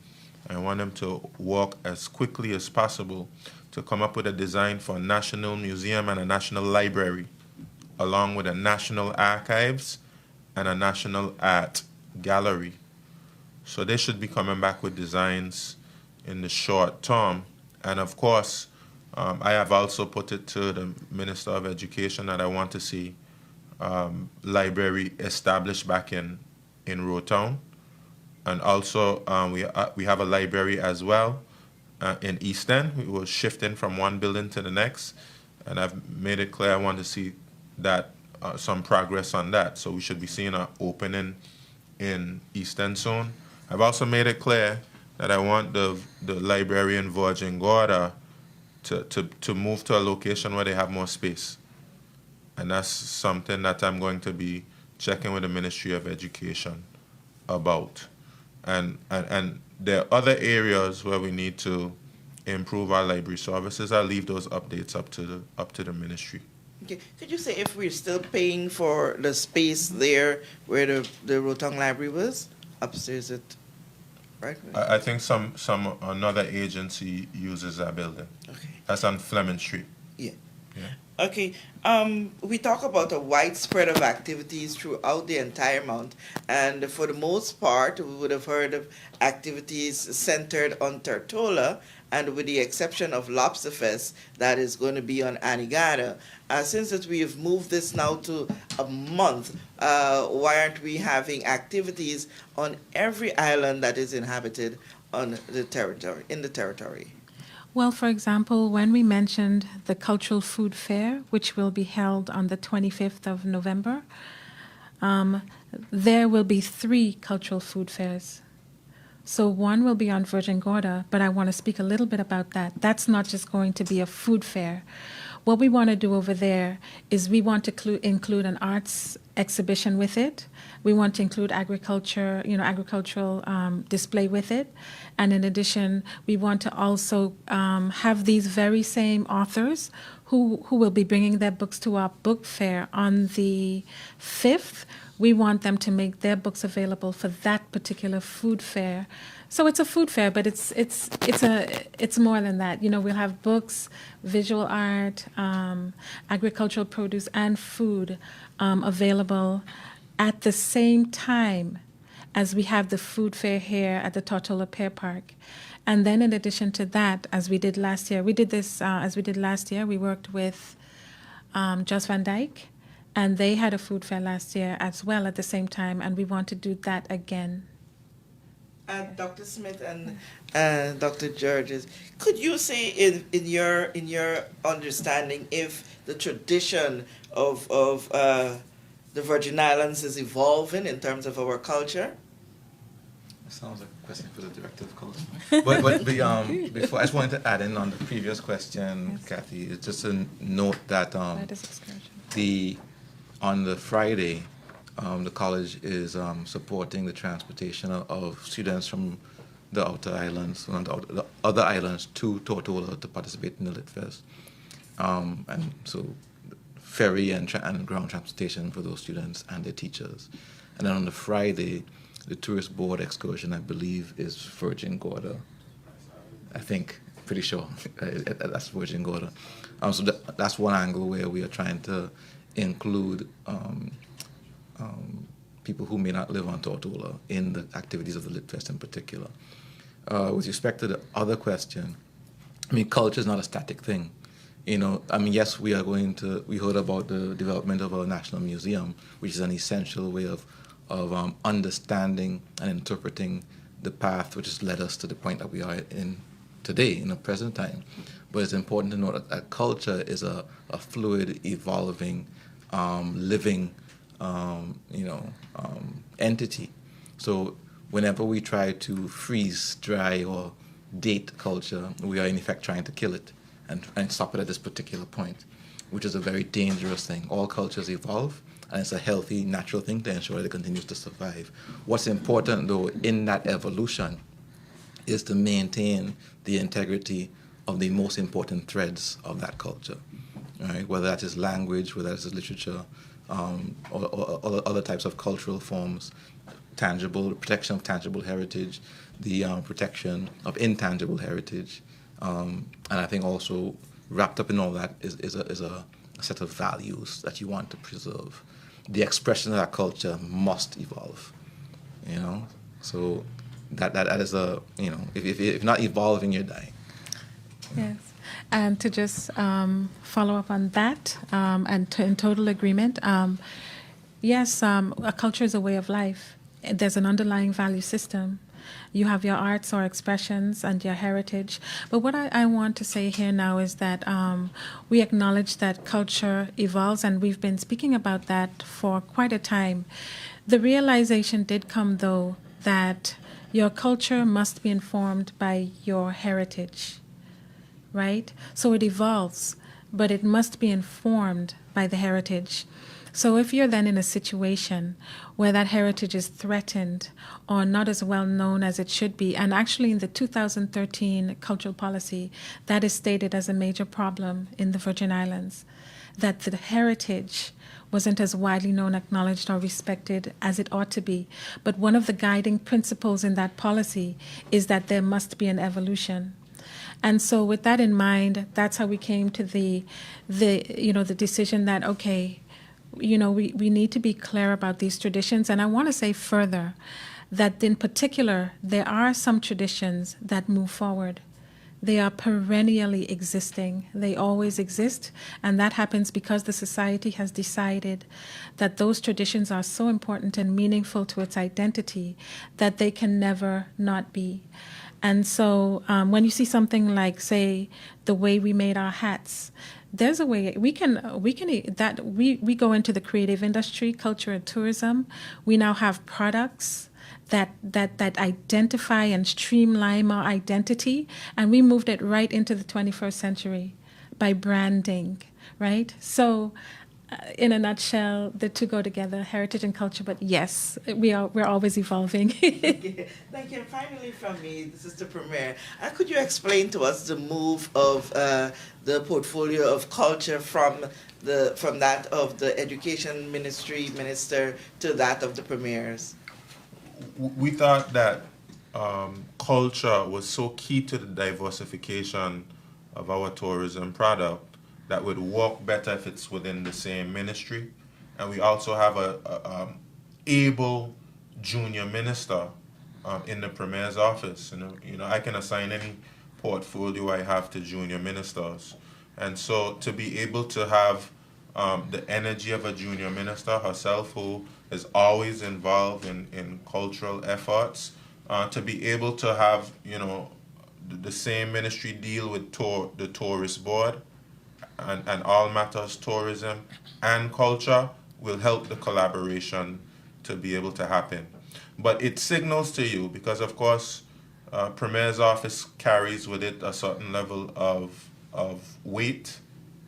I want them to work as quickly as possible to come up with a design for a national museum and a national library, along with a national archives and a national art gallery. So they should be coming back with designs in the short term. And of course, I have also put it to the Minister of Education that I want to see library established back in Rotown. And also we have a library as well in East End. We were shifting from one building to the next, and I've made it clear I want to see that some progress on that. So we should be seeing an opening in Eastern Zone. I've also made it clear that I want the library in Virgin Gorda to move to a location where they have more space. And that's something that I'm going to be checking with the Ministry of Education about. And there are other areas where we need to improve our library services. I'll leave those updates up to the ministry. Okay. Could you say if we're still paying for the space there where the Rotong Library was upstairs at, right? I think another agency uses that building. Okay. That's on Fleming Street. Yeah. Yeah. Okay. We talk about a widespread of activities throughout the entire month, and for the most part, we would have heard of activities centered on Tortola, and with the exception of Lobster Fest, that is going to be on Anegada. Since that we have moved this now to a month, why aren't we having activities on every island that is inhabited on the territory, in the territory? Well, for example, when we mentioned the Cultural Food Fair, which will be held on the 25th of November, there will be 3 cultural food fairs. So one will be on Virgin Gorda, but I want to speak a little bit about that. That's not just going to be a food fair. What we want to do over there is we want to include an arts exhibition with it. We want to include agriculture, agricultural display with it. And in addition, we want to also have these very same authors who will be bringing their books to our book fair on the 5th. We want them to make their books available for that particular food fair. So it's a food fair, but it's more than that. We'll have books, visual art, agricultural produce, and food available at the same time as we have the food fair here at the Tortola Pear Park. And then in addition to that, as we did last year, we worked with Jos Van Dyke, and they had a food fair last year as well at the same time, and we want to do that again. Dr. Smith and Dr. Georges, could you say in your understanding if the tradition of the Virgin Islands is evolving in terms of our culture? That sounds like a question for the Director of Culture. but before, I just wanted to add in on the previous question, yes. Kathy, it's just a note that on the Friday, the college is supporting the transportation of students from the outer islands, the other islands, to Tortola to participate in the Lit Fest. And so ferry and ground transportation for those students and their teachers. And then on the Friday, the tourist board excursion, I believe, is Virgin Gorda. I think, pretty sure that's Virgin Gorda. So that's one angle where we are trying to include people who may not live on Tortola in the activities of the Lit Fest in particular. With respect to the other question, culture is not a static thing. Yes, we heard about the development of a national museum, which is an essential way of understanding and interpreting the path which has led us to the point that we are in today, in the present time. But it's important to note that culture is a fluid, evolving, living, entity. So whenever we try to freeze, dry, or date culture, we are in effect trying to kill it and stop it at this particular point, which is a very dangerous thing. All cultures evolve, and it's a healthy, natural thing to ensure that it continues to survive. What's important, though, in that evolution is to maintain the integrity of the most important threads of that culture, right? Whether that is language, whether that is literature, or other types of cultural forms, protection of tangible heritage, the protection of intangible heritage, and I think also wrapped up in all that is a set of values that you want to preserve. The expression of that culture must evolve, So that is if not evolving, you're dying. Yes. And to just follow up on that, and in total agreement, yes, a culture is a way of life. There's an underlying value system. You have your arts or expressions and your heritage. But what I want to say here now is that we acknowledge that culture evolves, and we've been speaking about that for quite a time. The realization did come, though, that your culture must be informed by your heritage, right? So it evolves, but it must be informed by the heritage. So if you're then in a situation where that heritage is threatened or not as well known as it should be, and actually in the 2013 cultural policy, that is stated as a major problem in the Virgin Islands, that the heritage wasn't as widely known, acknowledged, or respected as it ought to be. But one of the guiding principles in that policy is that there must be an evolution. And so with that in mind, that's how we came to the decision that, okay, we need to be clear about these traditions. And I want to say further that in particular, there are some traditions that move forward. They are perennially existing. They always exist. And that happens because the society has decided that those traditions are so important and meaningful to its identity that they can never not be. And so when you see something like, say, the way we made our hats, there's a way we go into the creative industry, culture and tourism. We now have products that identify and streamline our identity, and we moved it right into the 21st century by branding, right? So in a nutshell, the two go together, heritage and culture, but yes, we're always evolving. Thank you. And finally from me, this is the Premier. Could you explain to us the move of the portfolio of culture from that of the Education Minister to that of the Premiers? We thought that culture was so key to the diversification of our tourism product that would work better if it's within the same ministry. And we also have a able junior minister in the Premier's office. I can assign any portfolio I have to junior ministers. And so to be able to have the energy of a junior minister herself, who is always involved in cultural efforts, to be able to have the same ministry deal with the tourist board and all matters tourism and culture will help the collaboration to be able to happen. But it signals to you, because of course Premier's office carries with it a certain level of weight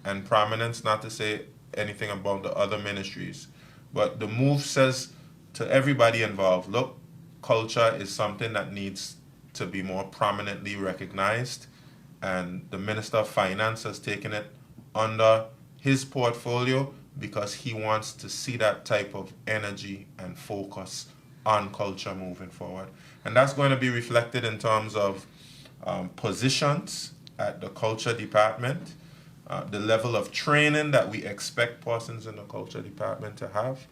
and prominence, not to say anything about the other ministries. But the move says to everybody involved, look, culture is something that needs to be more prominently recognized, and the Minister of Finance has taken it under his portfolio because he wants to see that type of energy and focus on culture moving forward. And that's going to be reflected in terms of positions at the culture department, the level of training that we expect persons in the culture department to have,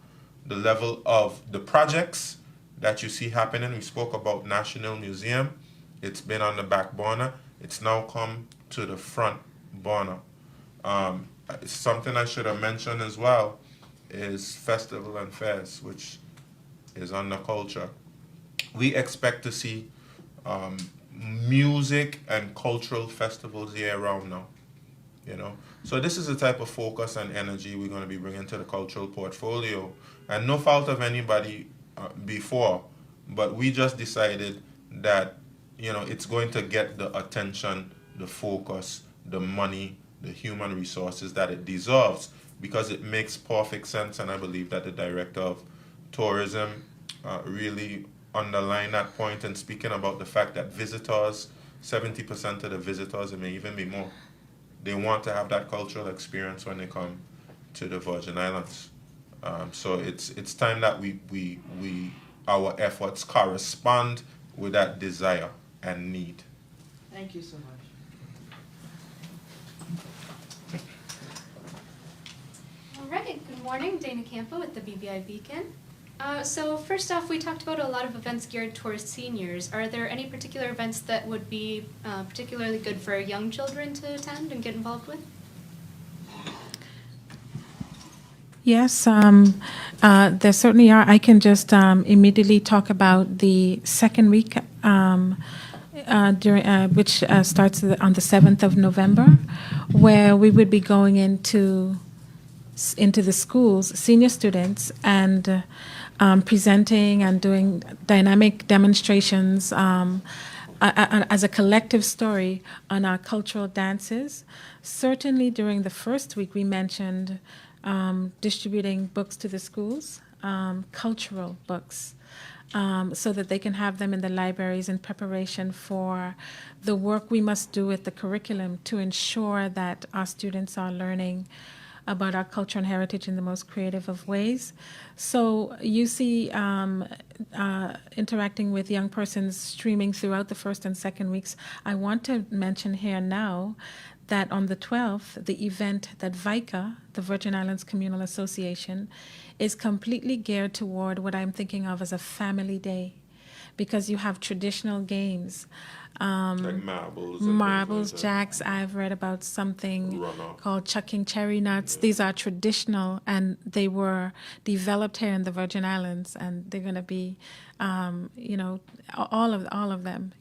the level of the projects that you see happening. We spoke about National Museum. It's been on the back burner. It's now come to the front burner. Something I should have mentioned as well is Festival and Fairs, which is under culture. We expect to see music and cultural festivals year round now. So this is the type of focus and energy we're going to be bringing to the cultural portfolio, and no fault of anybody before, but we just decided that it's going to get the attention, the focus, the money, the human resources that it deserves, because it makes perfect sense. And I believe that the Director of Tourism really underlined that point, and speaking about the fact that visitors, 70% of the visitors, it may even be more, they want to have that cultural experience when they come to the Virgin Islands. So it's time that our efforts correspond with that desire and need. Thank you so much. All right, good morning, Dana Campo with the BVI Beacon. So first off, we talked about a lot of events geared towards seniors. Are there any particular events that would be particularly good for young children to attend and get involved with? Yes, there certainly are. I can just immediately talk about the second week which starts on the 7th of November, where we would be going into the schools, senior students, and presenting and doing dynamic demonstrations as a collective story on our cultural dances. Certainly during the first week, we mentioned distributing books to the schools, cultural books, so that they can have them in the libraries in preparation for the work we must do with the curriculum to ensure that our students are learning about our culture and heritage in the most creative of ways. So you see interacting with young persons streaming throughout the first and second weeks. I want to mention here now that on the 12th, the event that VICA, the Virgin Islands Communal Association, is completely geared toward what I'm thinking of as a family day, because you have traditional games. Like marbles. And Marbles, things like jacks. I've read about something Runner. called chucking cherry nuts. These are traditional, and they were developed here in the Virgin Islands, and they're going to be, all of them.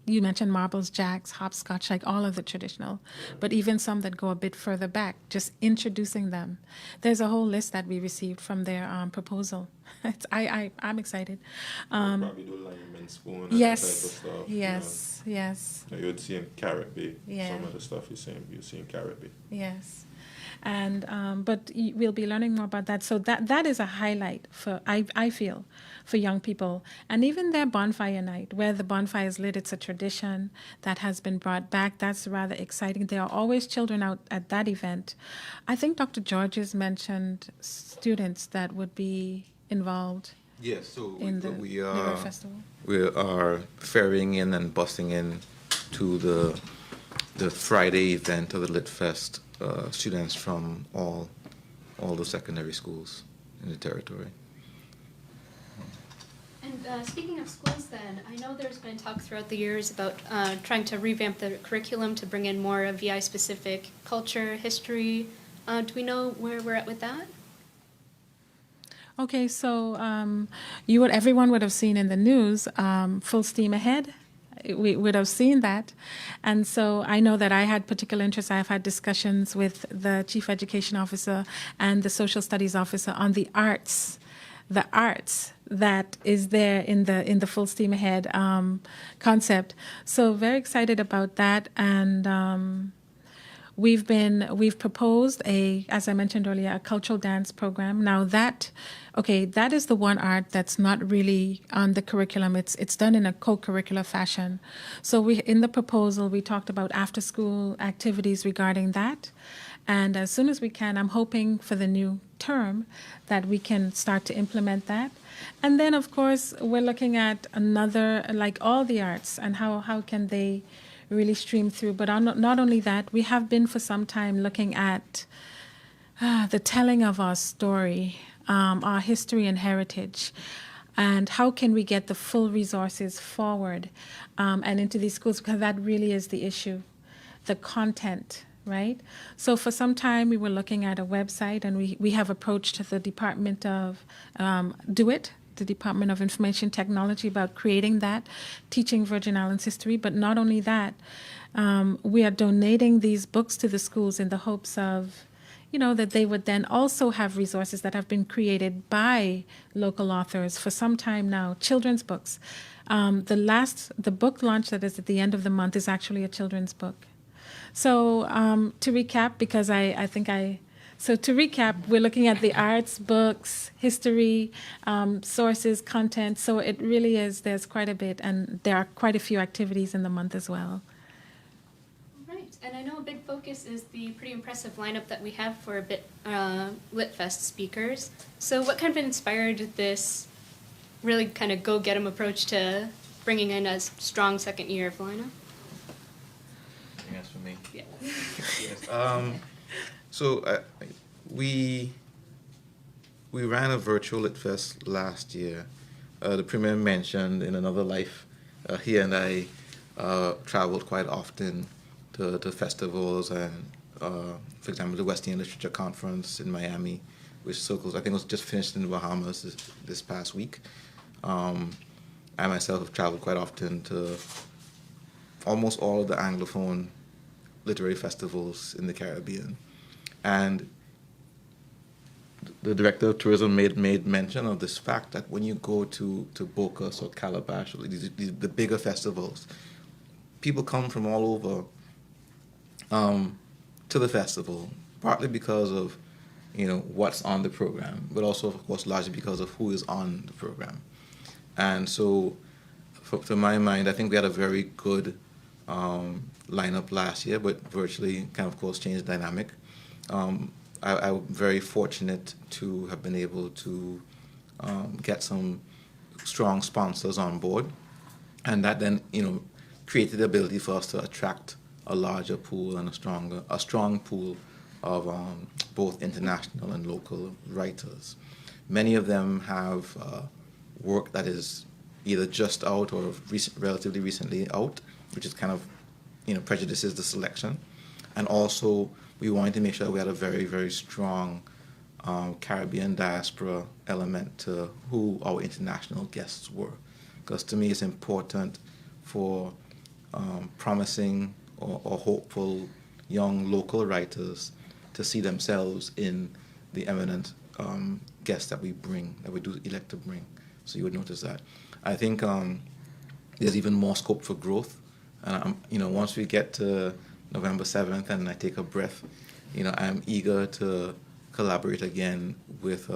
You mentioned marbles, jacks, hopscotch, like all of the traditional, but even some that go a bit further back, just introducing them. There's a whole list that we received from their proposal. I'm excited. Probably do lime and spoon and Yes, that type of stuff. yes, yes, You would see in Carrot Bay. Yeah. Some of the stuff you see in Carrot Bay. yes. And but we'll be learning more about that. So that is a highlight for I feel for young people, and even their bonfire night, where the bonfire is lit. It's a tradition that has been brought back. That's rather exciting. There are always children out at that event. I think Dr. Georges mentioned students that would be involved Yes, so in the River Festival. we are ferrying in and busing in to the Friday event of the Lit Fest, students from all the secondary schools in the territory. And speaking of schools then, I know there's been talk throughout the years about trying to revamp the curriculum to bring in more VI-specific culture, history. Do we know where we're at with that? Okay, so everyone would have seen in the news, full steam ahead. We would have seen that. And so I know that I had particular interest. I've had discussions with the Chief Education Officer and the Social Studies Officer on the arts that is there in the full steam ahead concept. So very excited about that. And we've proposed as I mentioned earlier, a cultural dance program. Now that is the one art that's not really on the curriculum. It's done in a co-curricular fashion. So in the proposal we talked about after-school activities regarding that. And as soon as we can, I'm hoping for the new term that we can start to implement that. And then, of course, we're looking at another, like all the arts, and how can they really stream through. But not only that, we have been for some time looking at the telling of our story, our history and heritage, and how can we get the full resources forward and into these schools, because that really is the issue, the content. Right? So for some time we were looking at a website, and we have approached the Department of the Department of Information Technology about creating that, teaching Virgin Islands history. But not only that, we are donating these books to the schools in the hopes of, that they would then also have resources that have been created by local authors for some time now, children's books. The book launch that is at the end of the month is actually a children's book. So to recap, because to recap, we're looking at the arts, books, history, sources, content. So it really is, there's quite a bit, and there are quite a few activities in the month as well. Right, and I know a big focus is the pretty impressive lineup that we have for Lit Fest speakers. So what kind of inspired this really kind of go-get-'em approach to bringing in a strong second year of lineup? Yes, for me. Yeah. Yes. So we ran a virtual Lit Fest last year. The Premier mentioned in another life, he and I traveled quite often to festivals and, for example, the West Indian Literature Conference in Miami, which circles, I think it was just finished in the Bahamas this past week. I myself have traveled quite often to almost all of the Anglophone literary festivals in the Caribbean. And the director of tourism made mention of this fact that when you go to Bocas or Calabash, or the bigger festivals, people come from all over to the festival, partly because of what's on the program, but also, of course, largely because of who is on the program. And so, to my mind, I think we had a very good lineup last year, but virtually kind of course changed the dynamic. I'm very fortunate to have been able to get some strong sponsors on board, and that then created the ability for us to attract a larger pool and a strong pool of both international and local writers. Many of them have work that is either just out or relatively recently out, which is kind of prejudices the selection. And also, we wanted to make sure we had a very, very strong Caribbean diaspora element to who our international guests were. Because to me, it's important for promising or hopeful young local writers to see themselves in the eminent guests that we do elect to bring. So you would notice that. I think there's even more scope for growth. And once we get to November 7th and I take a breath, I'm eager to collaborate again with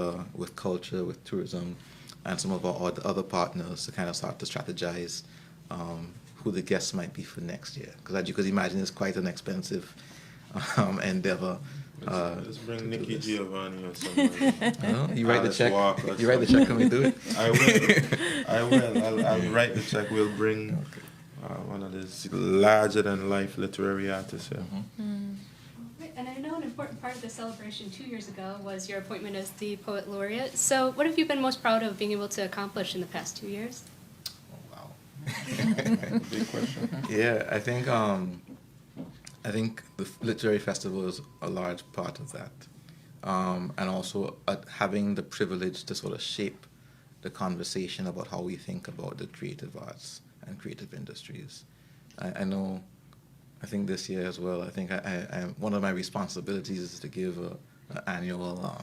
culture, with tourism, and some of our other partners to kind of start to strategize who the guests might be for next year. Because as you could imagine, it's quite an expensive endeavor. Let's bring Nikki Giovanni or somebody. You write the check. You write the check and we do it. I will. I'll write the check. We'll bring one of these larger than life literary artists here. Right, and I know an important part of the celebration 2 years ago was your appointment as the Poet Laureate. So what have you been most proud of being able to accomplish in the past 2 years? Oh, wow. Big question. Yeah, I think the literary festival is a large part of that. And also having the privilege to sort of shape the conversation about how we think about the creative arts and creative industries. I think this year as well, I think one of my responsibilities is to give an annual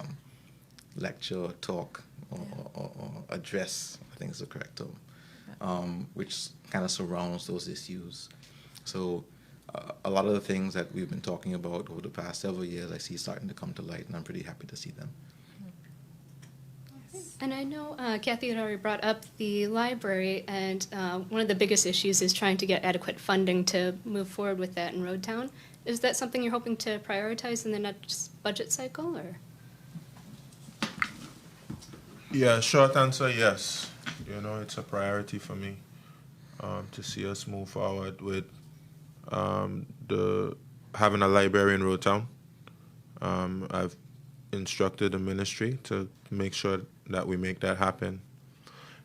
lecture, talk, or address, I think is the correct term, which kind of surrounds those issues. So a lot of the things that we've been talking about over the past several years, I see starting to come to light, and I'm pretty happy to see them. And I know Kathy had already brought up the library, and one of the biggest issues is trying to get adequate funding to move forward with that in Roadtown. Is that something you're hoping to prioritize in the next budget cycle, or? Yeah, short answer, yes. It's a priority for me to see us move forward with having a library in Roadtown. I've instructed the ministry to make sure that we make that happen,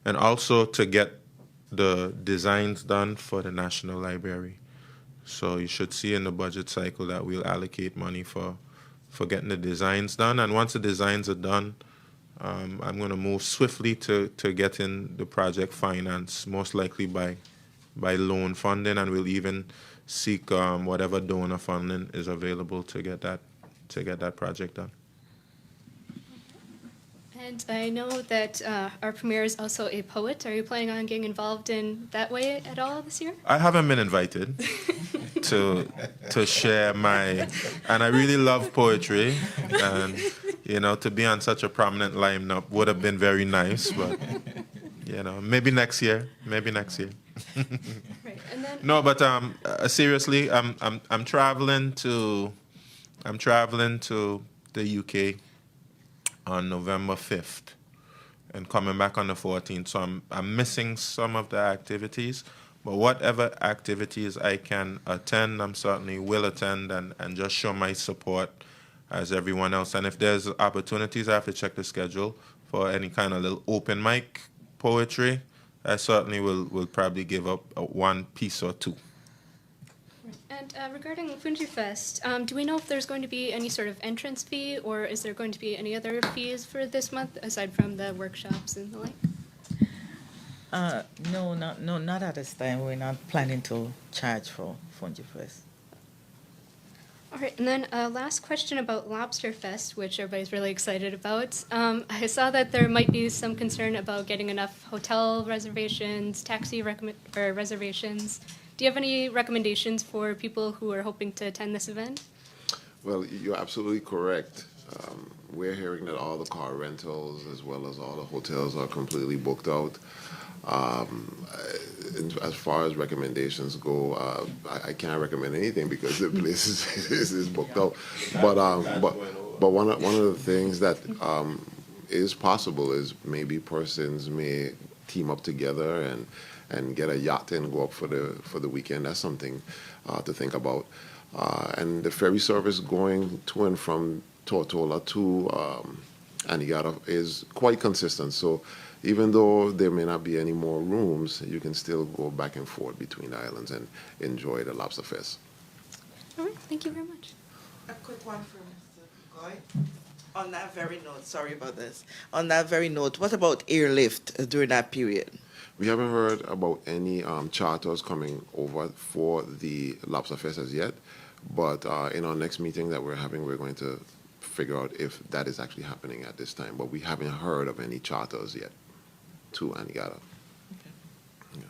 and also to get the designs done for the National Library. So you should see in the budget cycle that we'll allocate money for getting the designs done, and once the designs are done, I'm going to move swiftly to getting the project financed, most likely by loan funding, and we'll even seek whatever donor funding is available to get that project done. And I know that our premier is also a poet. Are you planning on getting involved in that way at all this year? I haven't been invited to share and I really love poetry, and to be on such a prominent lineup would have been very nice, but maybe next year. Right, and then no, but seriously, I'm traveling to the UK on November 5th and coming back on the 14th. So I'm missing some of the activities, but whatever activities I can attend, I'm certainly will attend and just show my support as everyone else. And if there's opportunities, I have to check the schedule for any kind of little open mic poetry. I certainly will probably give up one piece or two. And regarding Fungi Fest, do we know if there's going to be any sort of entrance fee, or is there going to be any other fees for this month aside from the workshops and the like? Not at this time. We're not planning to charge for Fungi Fest. All right, and then last question about Lobster Fest, which everybody's really excited about. I saw that there might be some concern about getting enough hotel reservations, taxi reservations. Do you have any recommendations for people who are hoping to attend this event? Well, you're absolutely correct. We're hearing that all the car rentals as well as all the hotels are completely booked out. As far as recommendations go, I can't recommend anything because the place is booked out. But one of the things that is possible is maybe persons may team up together and get a yacht and go up for the weekend. That's something to think about. And the ferry service going to and from Tortola to Anegada is quite consistent. So even though there may not be any more rooms, you can still go back and forth between the islands and enjoy the Lobster Fest. All right, thank you very much. A quick one for Mr. Goy. On that very note, sorry about this. On that very note, what about airlift during that period? We haven't heard about any charters coming over for the Lobster Fest as yet, but in our next meeting that we're having, we're going to figure out if that is actually happening at this time. But we haven't heard of any charters yet to Anegada. Okay. Yeah.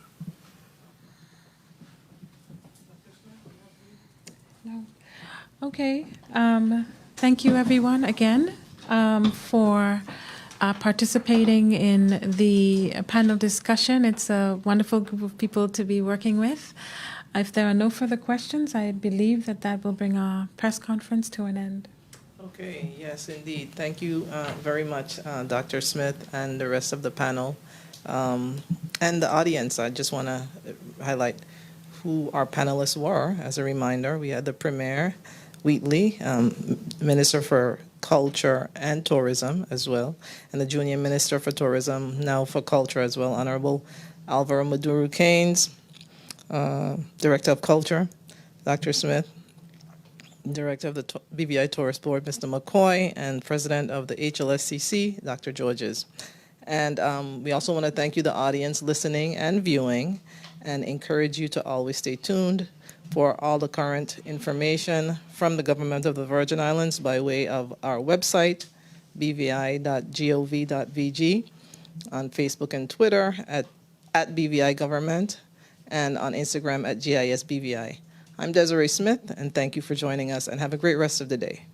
No. Okay. Thank you, everyone, again, for participating in the panel discussion. It's a wonderful group of people to be working with. If there are no further questions, I believe that will bring our press conference to an end. Okay, yes, indeed. Thank you very much, Dr. Smith and the rest of the panel. And the audience, I just want to highlight who our panelists were. As a reminder, we had the Premier, Wheatley, Minister for Culture and Tourism as well, and the Junior Minister for Tourism, now for Culture as well, Honorable Alvaro Maduro Keynes, Director of Culture, Dr. Smith, Director of the BVI Tourist Board, Mr. McCoy, and President of the HLSCC, Dr. Georges. And we also want to thank you, the audience, listening and viewing, and encourage you to always stay tuned for all the current information from the Government of the Virgin Islands by way of our website, bvi.gov.vg, on Facebook and Twitter at BVI Government, and on Instagram at GISBVI. I'm Desiree Smith, and thank you for joining us, and have a great rest of the day.